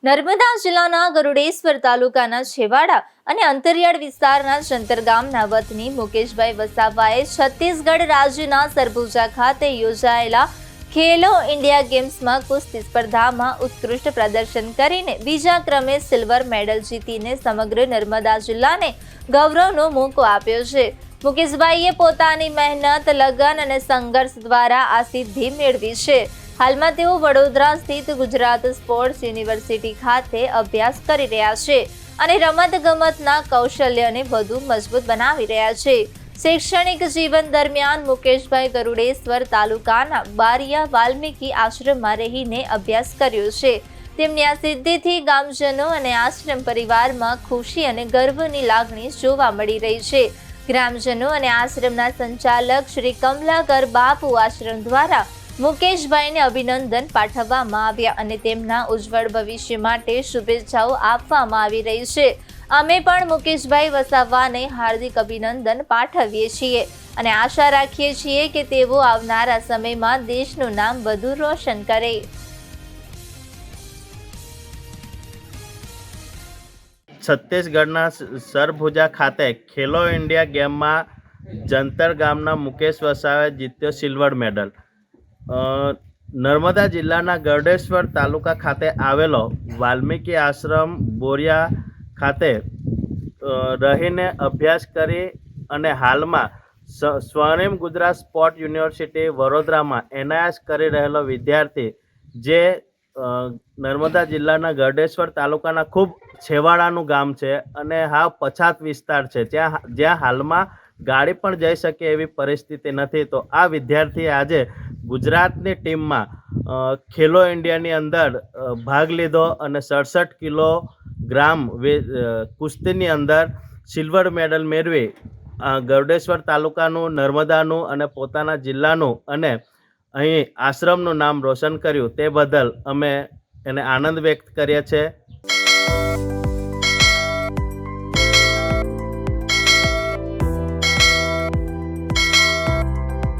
નર્મદા જિલ્લાના ગરુડેશ્વર તાલુકાના છેવાડા અને અંતરિયાળ વિસ્તારના જંતર ગામના વતની મુકેશભાઈ વસાવાએ છત્તીસગઢ રાજ્યના સરભુજા ખાતે યોજાયેલા ખેલો ઇન્ડિયા ગેમ્સમાં કુસ્તી સ્પર્ધામાં ઉત્કૃષ્ટ પ્રદર્શન કરીને બીજા ક્રમે સિલ્વર મેડલ જીતીને સમગ્ર નર્મદા જિલ્લાને ગૌરવનો મોકો આપ્યો છે। મુકેશભાઈએ પોતાની મહેનત, લગન અને સંઘર્ષ દ્વારા આ સિદ્ધિ મેળવી છે। હાલમાં તેઓ વડોદરા સ્થિત ગુજરાત સ્પોર્ટ્સ યુનિવર્સિટી ખાતે અભ્યાસ કરી રહ્યા છે અને રમતગમતના કૌશલ્યને વધુ મજબૂત બનાવી રહ્યા છે। શૈક્ષણિક જીવન દરમિયાન મુકેશભાઈ ગરુડેશ્વર તાલુકાના બારિયા વાલ્મીકી આશ્રમમાં રહીને અભ્યાસ કર્યો છે। તેમની આ સિદ્ધિથી ગામજનો અને આશ્રમ પરિવારમાં ખુશી અને ગર્વની લાગણી જોવા મળી રહી છે। ગ્રામજનો અને આશ્રમના સંચાલક શ્રી કમલાકર બાપુ આશ્રમ દ્વારા મુકેશભાઈને અભિનંદન પાઠવવામાં આવ્યા અને તેમના ઉજ્જવળ ભવિષ્ય માટે શુભેચ્છાઓ આપવામાં આવી રહી છે। અમે પણ મુકેશભાઈ વસાવાને હાર્દિક અભિનંદન પાઠવીએ છીએ અને આશા રાખીએ છીએ કે તેઓ આવનારા સમયમાં દેશનું નામ વધુ રોશન કરે। છત્તીસગઢના સરભુજા ખાતે ખેલો ઇન્ડિયા ગેમમાં જંતર ગામના મુકેશ વસાવાએ જીત્યો સિલ્વર મેડલ। નર્મદા જિલ્લાના ગરુડેશ્વર તાલુકા ખાતે આવેલો વાલ્મીકી આશ્રમ બોરિયા ખાતે રહીને અભ્યાસ કરી અને હાલમાં સ્વર્ણિમ ગુજરાત સ્પોર્ટ યુનિવર્સિટી વડોદરામાં એનઆઈએસ કરી રહેલો વિદ્યાર્થી જે નર્મદા જિલ્લાના ગરુડેશ્વર તાલુકાના ખૂબ છેવાડાનું ગામ છે અને હાવ પછાત વિસ્તાર છે, જ્યાં હાલમાં ગાડી પણ જઈ શકે એવી પરિસ્થિતિ નથી। તો આ વિદ્યાર્થીએ આજે ગુજરાતની ટીમમાં ખેલો ઇન્ડિયાની અંદર ભાગ લીધો અને 67 કિલોગ્રામ કુસ્તીની અંદર સિલ્વર મેડલ મેળવી ગરુડેશ્વર તાલુકાનું, નર્મદાનું અને પોતાના જિલ્લાનું અને અહીં આશ્રમનું નામ રોશન કર્યું। તે બદલ અમે એને આનંદ વ્યક્ત કરીએ છીએ।